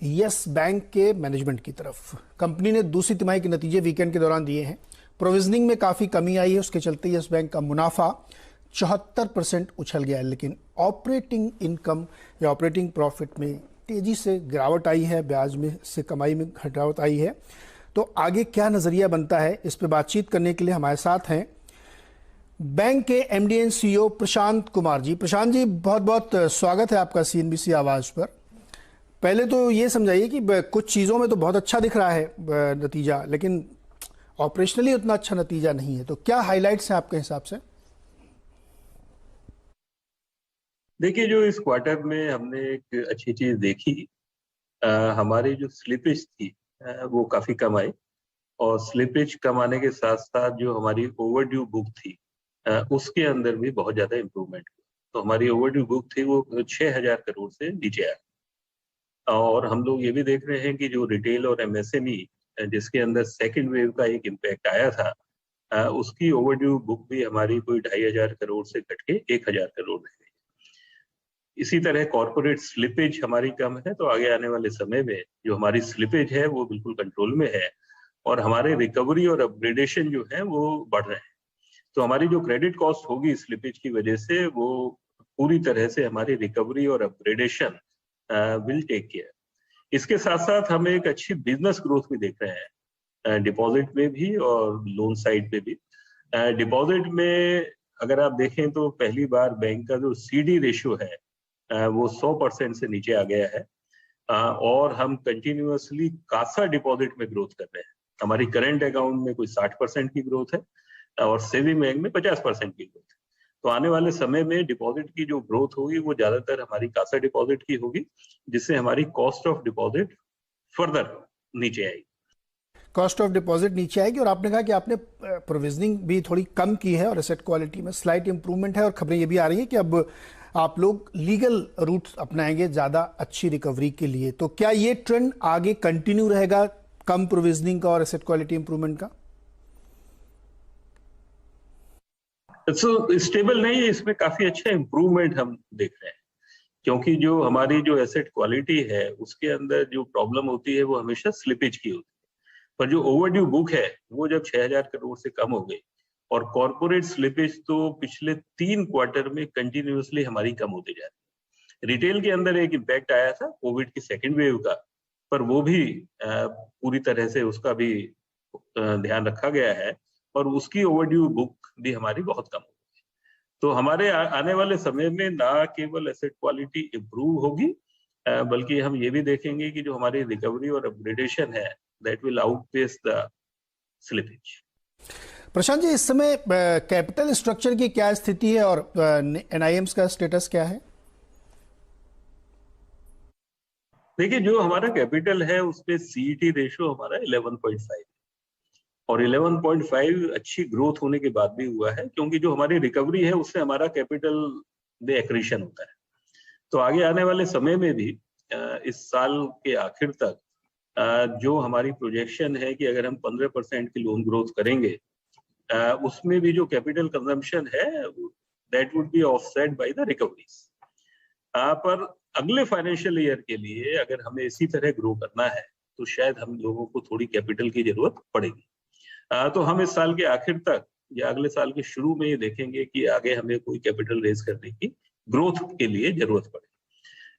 Yes bank के management की तरफ। कंपनी ने दूसरी तिमाही के नतीजे वीकेंड के दौरान दिए हैं। प्रोविजनिंग में काफ़ी कमी आई है, उसके चलते यस बैंक का मुनाफा 74% उछल गया है, लेकिन ऑपरेटिंग इनकम या ऑपरेटिंग प्रॉफिट में तेजी से गिरावट आई है, ब्याज में से कमाई में घटावट आई है। तो आगे क्या नज़रिया बनता है, इस पर बातचीत करने के लिए हमारे साथ हैं बैंक के MD and CEO Prashant Kumar ji. Prashant ji, बहुत बहुत स्वागत है आपका सीएनबीसी आवाज़ पर। पहले तो ये समझाइए कि कुछ चीज़ों में तो बहुत अच्छा दिख रहा है नतीजा, लेकिन ऑपरेशनली उतना अच्छा नतीजा नहीं है, तो क्या हाइलाइट्स हैं आपके हिसाब से? देखिए, जो इस क्वार्टर में हमने एक अच्छी चीज देखी, हमारी जो स्लिपेज थी वो काफी कम आई, और स्लिपेज कम आने के साथ साथ जो हमारी ओवरड्यू बुक थी उसके अंदर भी बहुत ज्यादा इम्प्रूवमेंट हुआ। तो हमारी ओवरड्यू बुक थी वो 6,000 करोड़ से नीचे आया। और हम लोग ये भी देख रहे हैं कि जो रिटेल और एमएसएमई जिसके अंदर सेकेंड वेव का एक इम्पैक्ट आया था, उसकी ओवरड्यू बुक भी हमारी कोई 2,500 करोड़ से घट के 1,000 करोड़ रह गई। इसी तरह कॉर्पोरेट स्लिपेज हमारी कम है, तो आगे आने वाले समय में जो हमारी स्लिपेज है वो बिल्कुल कंट्रोल में है, और हमारे रिकवरी और अपग्रेडेशन जो है वो बढ़ रहे हैं। तो हमारी जो क्रेडिट कॉस्ट होगी स्लिपेज की वजह से, वो पूरी तरह से हमारी रिकवरी और अपग्रेडेशन विल टेक केयर। इसके साथ साथ हम एक अच्छी बिजनेस ग्रोथ भी देख रहे हैं, डिपॉजिट में भी और लोन साइड पे भी। डिपॉजिट में अगर आप देखें तो पहली बार बैंक का जो सीडी रेशियो है वो 100% से नीचे आ गया है, और हम कंटिन्यूअसली कासा डिपॉजिट में ग्रोथ कर रहे हैं। हमारी करंट अकाउंट में कोई 60% की ग्रोथ है, और सेविंग बैंक में 50% की ग्रोथ है। तो आने वाले समय में डिपॉजिट की जो ग्रोथ होगी वो ज्यादातर हमारी कासा डिपॉजिट की होगी, जिससे हमारी कॉस्ट ऑफ डिपॉजिट फर्दर नीचे आएगी। कॉस्ट ऑफ डिपॉजिट नीचे आएगी, और आपने कहा कि आपने प्रोविजनिंग भी थोड़ी कम की है और एसेट क्वालिटी में स्लाइट इंप्रूवमेंट है, और खबरें ये भी आ रही है कि अब आप लोग लीगल रूट अपनाएंगे ज़्यादा अच्छी रिकवरी के लिए। तो क्या ये ट्रेंड आगे कंटिन्यू रहेगा, कम प्रोविजनिंग का और एसेट क्वालिटी इंप्रूवमेंट का? स्टेबल नहीं है, इसमें काफी अच्छा इंप्रूवमेंट हम देख रहे हैं, क्योंकि जो हमारी जो एसेट क्वालिटी है उसके अंदर जो प्रॉब्लम होती है वो हमेशा स्लिपेज की होती है। पर जो ओवरड्यू बुक है वो जब 6,000 करोड़ से कम हो गई, और कॉर्पोरेट स्लिपेज तो पिछले 3 क्वार्टर में कंटिन्यूअसली हमारी कम होती जा रही है। रिटेल के अंदर एक इम्पैक्ट आया था कोविड की सेकेंड वेव का, पर वो भी पूरी तरह से उसका भी ध्यान रखा गया है, और उसकी ओवरड्यू बुक भी हमारी बहुत कम हो गई। तो हमारे आने वाले समय में ना केवल एसेट क्वालिटी इंप्रूव होगी, बल्कि हम ये भी देखेंगे कि जो हमारी रिकवरी और अपग्रेडेशन है that will outpace the slippage. Prashant ji, इस समय कैपिटल स्ट्रक्चर की क्या स्थिति है और एनआईएम्स का स्टेटस क्या है? देखिए, जो हमारा कैपिटल है उसपे सीईटी रेशियो हमारा 11.5, और 11.5 अच्छी ग्रोथ होने के बाद भी हुआ है, क्योंकि जो हमारी रिकवरी है उससे हमारा कैपिटल में एक्रीशन होता है। तो आगे आने वाले समय में भी इस साल के आखिर तक जो हमारी प्रोजेक्शन है कि अगर हम 15% की लोन ग्रोथ करेंगे, उसमें भी जो कैपिटल कंजम्पशन है that would be offset by the recoveries. पर अगले फाइनेंशियल ईयर के लिए अगर हमें इसी तरह ग्रो करना है तो शायद हम लोगों को थोड़ी कैपिटल की जरूरत पड़ेगी। तो हम इस साल के आखिर तक या अगले साल के शुरू में ये देखेंगे कि आगे हमें कोई कैपिटल रेज करने की ग्रोथ के लिए जरूरत पड़े।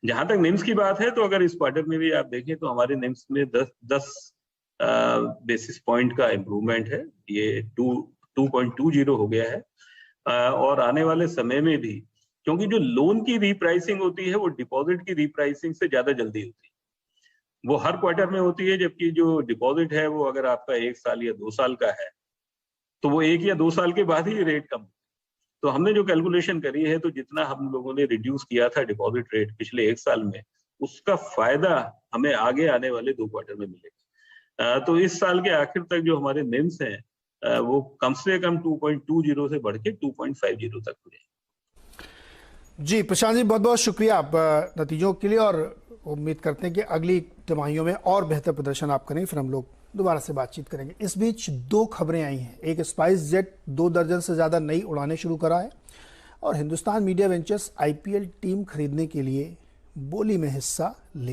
जहां तक निम्स की बात है, तो अगर इस क्वार्टर में भी आप देखें तो हमारे निम्स में 10 बेसिस पॉइंट का इम्प्रूवमेंट है, ये 2.20 हो गया है। और आने वाले समय में भी, क्योंकि जो लोन की रीप्राइसिंग होती है वो डिपॉजिट की रीप्राइसिंग से ज्यादा जल्दी होती है, वो हर क्वार्टर में होती है, जबकि जो डिपॉजिट है वो अगर आपका 1 साल या 2 साल का है तो वो 1 या 2 साल के बाद ही रेट कम। तो हमने जो कैलकुलेशन करी है, तो जितना हम लोगों ने रिड्यूस किया था डिपॉजिट रेट पिछले 1 साल में, उसका फायदा हमें आगे आने वाले 2 क्वार्टर में मिलेगा। तो इस साल के आखिर तक जो हमारे निम्स हैं वो कम से कम 2.20 से बढ़ के 2.50 तक हो जाए। जी प्रशांत जी, बहुत बहुत शुक्रिया आप नतीजों के लिए, और उम्मीद करते हैं कि अगली तिमाहियों में और बेहतर प्रदर्शन आप करें, फिर हम लोग दोबारा से बातचीत करेंगे। इस बीच 2 खबरें आई हैं। एक, स्पाइस जेट 2 दर्जन से ज़्यादा नई उड़ानें शुरू करा है, और Hindustan media ventures IPL team खरीदने के लिए बोली में हिस्सा ले